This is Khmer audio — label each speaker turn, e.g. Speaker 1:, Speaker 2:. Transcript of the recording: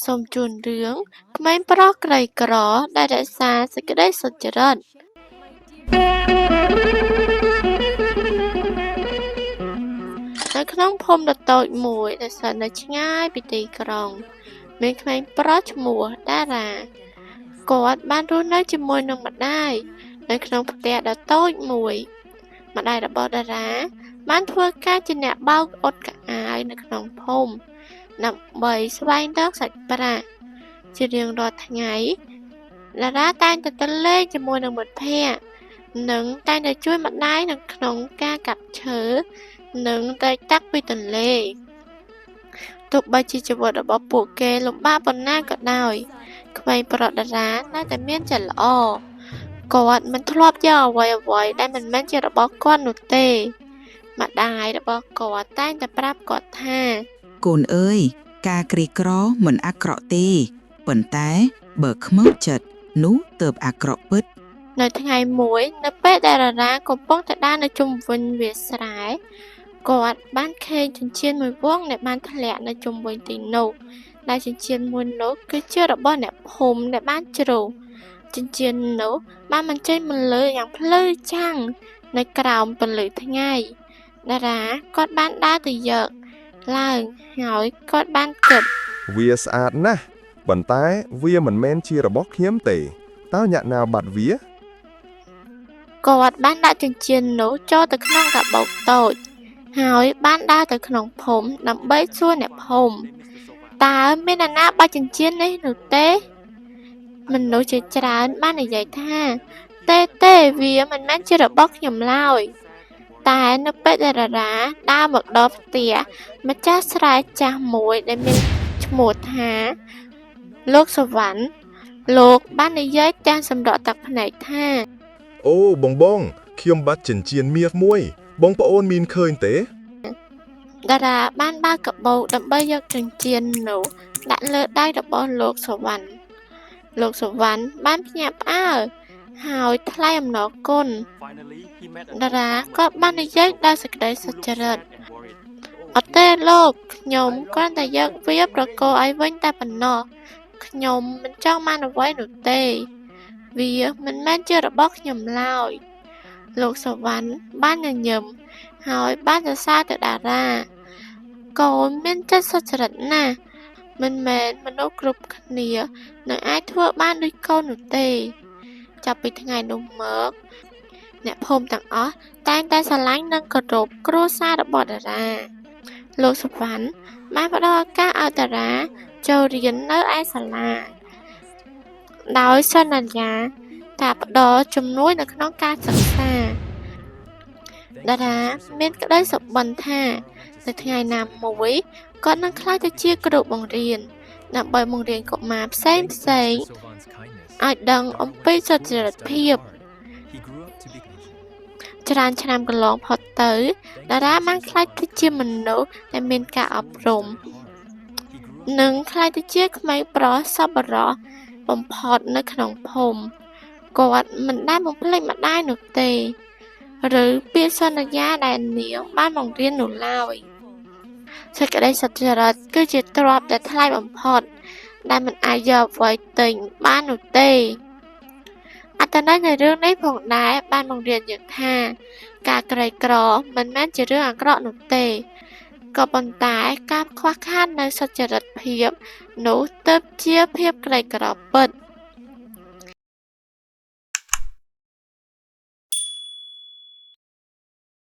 Speaker 1: សូមជូនរឿងក្មេងប្រុសក្រីក្រដែលរក្សាសេចក្តីសុចរិតនៅក្នុងភូមិដ៏តូចមួយដែលស្ថិតនៅឆ្ងាយពីទីក្រុងមានក្មេងប្រុសឈ្មោះតារាគាត់បានរស់នៅជាមួយនឹងម្ដាយនៅក្នុងផ្ទះដ៏តូចមួយម្ដាយរបស់តារាបានធ្វើការជាអ្នកបោកអ៊ុតកៅអៅនៅក្នុងភូមិដើម្បីស្វែងរកសាច់ប្រាក់ជារៀងរាល់ថ្ងៃតារាតែងតែទៅលេងជាមួយនឹងមិត្តភក្តិនិងតែងតែជួយម្ដាយនៅក្នុងការកាប់ឈើនិងតែតាក់ពីទន្លេទោះបីជាជីវិតរបស់ពួកគេលំបាកប៉ុណ្ណាក៏ដោយក្មេងប្រុសតារានៅតែមានចិត្តល្អគាត់មិនធ្លាប់យកអ្វីដែលមិនមែនជារបស់គាត់នោះទេម្ដាយរបស់គាត់តែងតែប្រាប់គាត់ថា
Speaker 2: កូនអើយការក្រីក្រមិនអាក្រក់ទេប៉ុន្តែបើខ្មោចចិត្តនោះទើបអាក្រក់ពិត
Speaker 1: នៅថ្ងៃមួយនៅពេលដែលតារាកំពុងតែដើរនៅជុំវិញវាលស្រែគាត់បានឃើញចិញ្ចៀនមួយវង់ដែលបានធ្លាក់នៅជុំវិញទីនោះដែលចិញ្ចៀនមួយនោះគឺជារបស់អ្នកភូមិដែលបានជ្រុះចិញ្ចៀននោះបានបញ្ចេញពន្លឺយ៉ាងភ្លឺចាំងនៅក្រោមពន្លឺថ្ងៃតារាគាត់បានដើរទៅយកឡើងហើយគាត់បានគិត
Speaker 3: វាស្អាតណាស់ប៉ុន្តែវាមិនមែនជារបស់ខ្ញុំទេតើអ្នកណាបាត់វា
Speaker 1: គាត់បានដាក់ចិញ្ចៀននោះចូលទៅក្នុងកាបូបតូចហើយបានដើរទៅក្នុងភូមិដើម្បីសួរអ្នកភូមិតើមានអ្នកណាបាត់ចិញ្ចៀននេះនោះទេមនុស្សជាច្រើនបាននិយាយថាទេវាមិនមែនជារបស់ខ្ញុំឡើយតែនៅពេលដែលតារាដើរមកដល់ផ្ទះម្ចាស់ស្រែចាស់មួយដែលមានឈ្មោះថាលោកសវណ្ណលោកបាននិយាយទាំងសម្រក់ទឹកភ្នែកថា
Speaker 3: អូបងខ្ញុំបាត់ចិញ្ចៀនមាសមួយបងប្អូនមានឃើញទេ
Speaker 1: តារាបានបើកកាបូបដើម្បីយកចិញ្ចៀននោះដាក់លើដៃរបស់លោកសវណ្ណលោកសវណ្ណបានភ្ញាក់ផ្អើលហើយថ្លែងអំណរគុណតារាក៏បាននិយាយដោយសេចក្តីសុចរិតអត់ទេលោកខ្ញុំគ្រាន់តែយកវាប្រគល់ឲ្យវិញតែប៉ុណ្ណោះខ្ញុំមិនចង់បានអ្វីនោះទេវាមិនមែនជារបស់ខ្ញុំឡើយលោកសវណ្ណបានញញឹមហើយបានសរសើរទៅតារាកូនមានចិត្តសុចរិតណាស់មិនមែនមនុស្សគ្រប់គ្នានឹងអាចធ្វើបានដូចកូននោះទេចាប់ពីថ្ងៃនោះមកអ្នកភូមិទាំងអស់តែងតែស្រឡាញ់និងគោរពគ្រួសាររបស់តារាលោកសវណ្ណបានផ្ដល់ឱកាសឲ្យតារាចូលរៀននៅឯសាលាដោយសន្យាថាផ្ដល់ជំនួយនៅក្នុងការសិក្សាតារាមានក្តីសុបិនថានៅថ្ងៃណាមួយគាត់នឹងក្លាយទៅជាគ្រូបង្រៀនដើម្បីបង្រៀនកុមារផ្សេងឲ្យដឹងអំពីសុចរិតភាពច្រើនឆ្នាំកន្លងផុតទៅតារាបានក្លាយទៅជាមនុស្សដែលមានការអប់រំនិងក្លាយទៅជាក្មេងប្រុសសប្បុរសបំផុតនៅក្នុងភូមិគាត់មិនដែលបំភ្លេចម្ដាយនោះទេឬពាក្យសន្យាដែលនាងបានបង្រៀននោះឡើយសេចក្តីសុចរិតគឺជាទ្រព្យដែលថ្លៃបំផុតដែលមិនអាចយកអ្វីទិញបាននោះទេអត្ថន័យនៃរឿងនេះផងដែរបានបង្រៀនយើងថាការក្រីក្រមិនមែនជារឿងអាក្រក់នោះទេក៏ប៉ុន្តែការខ្វះខាតនូវសុចរិតភាពនោះទើបជាភាពក្រីក្រពិត